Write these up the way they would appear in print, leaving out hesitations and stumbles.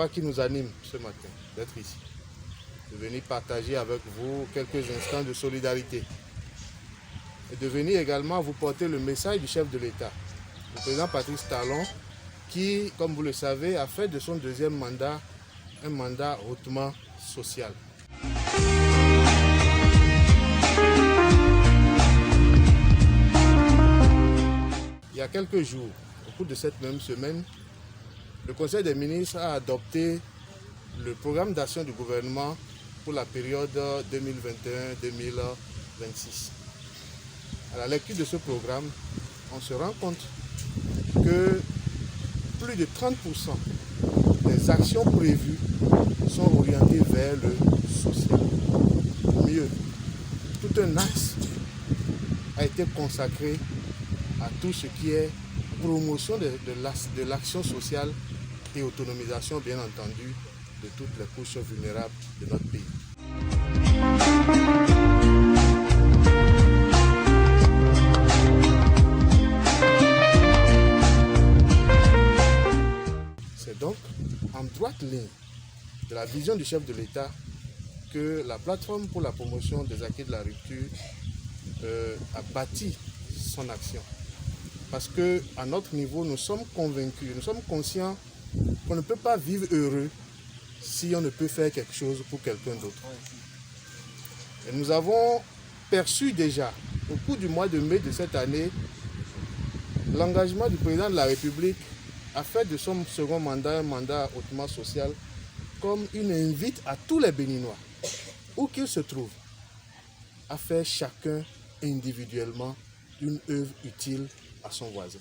pourquoi qui nous anime ce matin d'être ici. De venir partager avec vous quelques instants de solidarité. Et de venir également vous porter le message du chef de l'État, le président Patrice Talon, qui, comme vous le savez, a fait de son deuxième mandat un mandat hautement social. Il y a quelques jours, au cours de cette même semaine, le Conseil des ministres a adopté le programme d'action du gouvernement pour la période 2021-2026. À la lecture de ce programme, on se rend compte que plus de 30% des actions prévues sont orientées vers le social. Mieux, tout un axe a été consacré à tout ce qui est promotion de l'action sociale et autonomisation, bien entendu, de toutes les couches vulnérables de notre pays. C'est donc en droite ligne de la vision du chef de l'État que la plateforme pour la promotion des acquis de la rupture a bâti son action. Parce qu'à notre niveau, nous sommes convaincus, nous sommes conscients qu'on ne peut pas vivre heureux si on ne peut faire quelque chose pour quelqu'un d'autre. Et nous avons perçu déjà, au cours du mois de mai de cette année, l'engagement du président de la République a fait de son second mandat un mandat hautement social comme une invite à tous les Béninois, où qu'ils se trouvent, à faire chacun individuellement une œuvre utile à son voisin.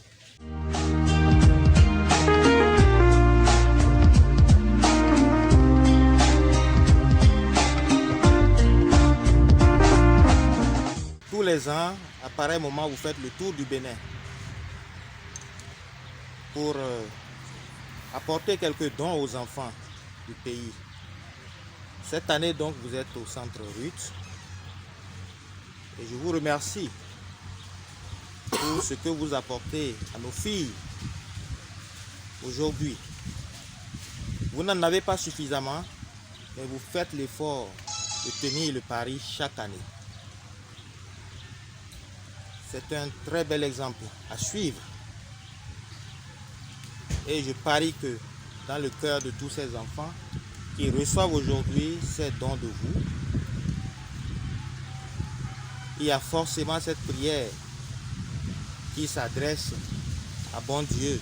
Tous les ans, à pareil moment, vous faites le tour du Bénin pour apporter quelques dons aux enfants du pays. Cette année, donc, vous êtes au centre Ruth et je vous remercie pour ce que vous apportez à nos filles aujourd'hui. Vous n'en avez pas suffisamment, mais vous faites l'effort de tenir le pari chaque année. C'est un très bel exemple à suivre. Et je parie que dans le cœur de tous ces enfants qui reçoivent aujourd'hui ces dons de vous, il y a forcément cette prière qui s'adresse à bon Dieu.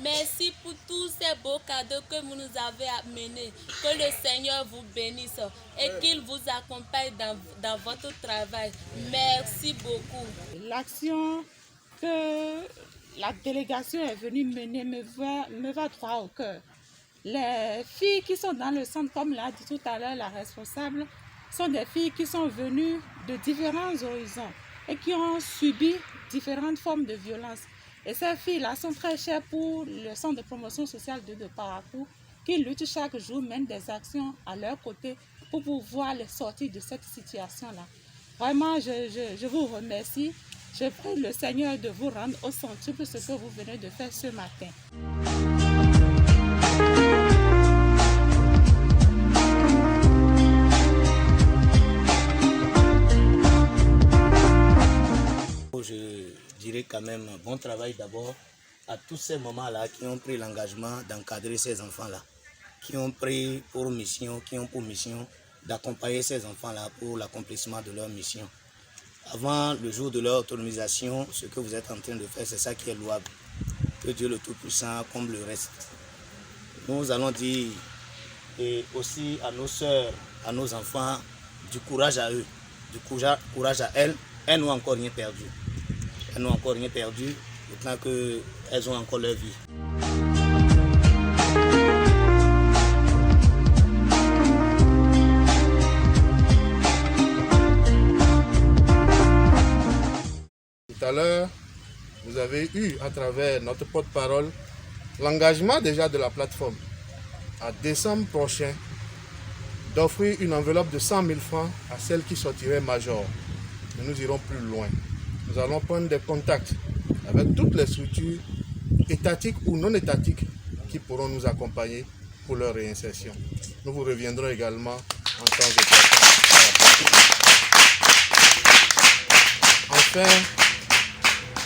Merci pour tous ces beaux cadeaux que vous nous avez amenés. Que le Seigneur vous bénisse et qu'il vous accompagne dans votre travail. Merci beaucoup. L'action que la délégation est venue mener me va droit au cœur. Les filles qui sont dans le centre, comme l'a dit tout à l'heure la responsable, sont des filles qui sont venues de différents horizons et qui ont subi différentes formes de violence. Et ces filles-là sont très chères pour le centre de promotion sociale de Parakou, qui lutte chaque jour, mène des actions à leur côté pour pouvoir les sortir de cette situation-là. Vraiment, je vous remercie. Je prie le Seigneur de vous rendre au centuple ce que vous venez de faire ce matin. Je dirais quand même bon travail d'abord à tous ces moments-là qui ont pris l'engagement d'encadrer ces enfants-là, qui ont pris pour mission, qui ont pour mission d'accompagner ces enfants-là pour l'accomplissement de leur mission. Avant le jour de leur autonomisation, ce que vous êtes en train de faire, c'est ça qui est louable. Que Dieu le Tout-Puissant comble le reste. Nous allons dire et aussi à nos sœurs, à nos enfants, du courage à eux, du courage à elles. Elles n'ont encore rien perdu. Elles n'ont encore rien perdu, autant qu'elles ont encore leur vie. Tout à l'heure, vous avez eu à travers notre porte-parole l'engagement déjà de la plateforme à décembre prochain d'offrir une enveloppe de 100 000 francs à celle qui sortirait major. Mais nous irons plus loin. Nous allons prendre des contacts avec toutes les structures étatiques ou non étatiques qui pourront nous accompagner pour leur réinsertion. Nous vous reviendrons également en tant que personnes. Enfin,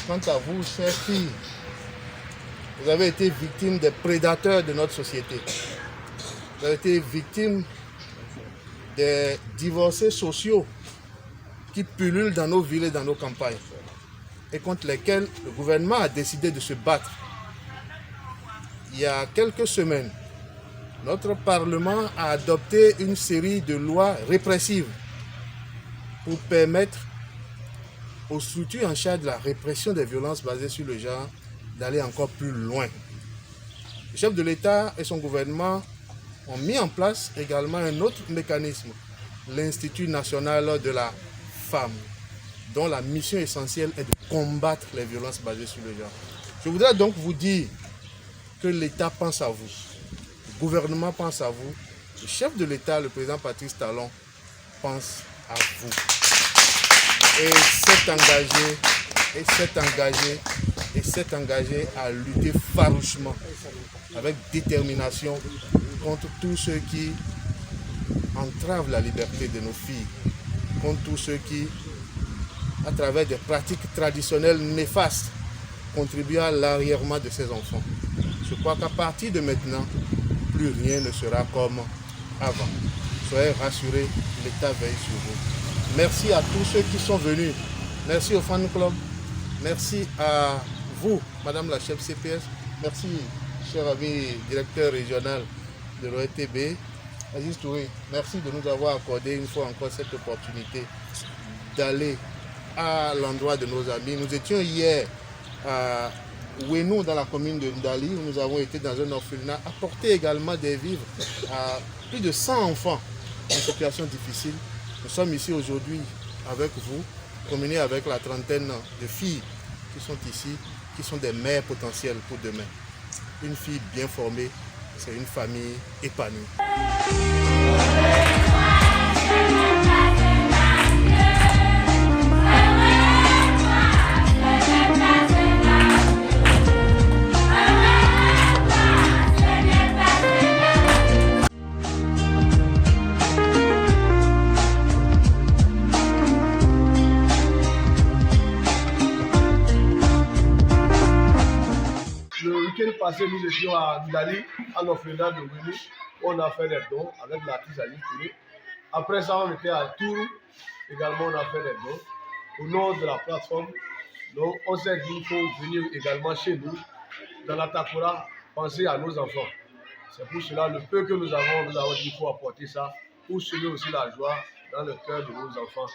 quant à vous, chères filles, vous avez été victimes des prédateurs de notre société. Vous avez été victimes des divorcés sociaux qui pullulent dans nos villes et dans nos campagnes et contre lesquels le gouvernement a décidé de se battre. Il y a quelques semaines, notre Parlement a adopté une série de lois répressives pour permettre aux structures en charge de la répression des violences basées sur le genre d'aller encore plus loin. Le chef de l'État et son gouvernement ont mis en place également un autre mécanisme, l'Institut national de la femme, dont la mission essentielle est de combattre les violences basées sur le genre. Je voudrais donc vous dire que l'État pense à vous, le gouvernement pense à vous, le chef de l'État, le président Patrice Talon, pense à vous. Et s'est engagé à lutter farouchement, avec détermination, contre tous ceux qui entravent la liberté de nos filles, contre tous ceux qui, à travers des pratiques traditionnelles néfastes, contribuent à l'arrièrement de ces enfants. Je crois qu'à partir de maintenant, plus rien ne sera comme avant. Soyez rassurés, l'État veille sur vous. Merci à tous ceux qui sont venus. Merci au fan club. Merci à vous, Madame la chef CPS. Merci, cher ami directeur régional de l'OETB. Aziz Touré, merci de nous avoir accordé une fois encore cette opportunité d'aller à l'endroit de nos amis. Nous étions hier à Ouenou, dans la commune de Ndali, où nous avons été dans un orphelinat, apporter également des vivres à plus de 100 enfants en situation difficile. Nous sommes ici aujourd'hui avec vous, promenés avec la trentaine de filles qui sont ici, qui sont des mères potentielles pour demain. Une fille bien formée, c'est une famille épanouie. Le week-end passé, nous étions à Ndali, à l'orphelinat de Ouenou. On a fait des dons avec l'artiste Aziz Touré. Après ça, on était à Tours. Également, on a fait des dons au nom de la plateforme. Donc, on s'est dit qu'il faut venir également chez nous, dans la Takora, penser à nos enfants. C'est pour cela, le peu que nous avons dit qu'il faut apporter ça pour semer aussi la joie dans le cœur de nos enfants.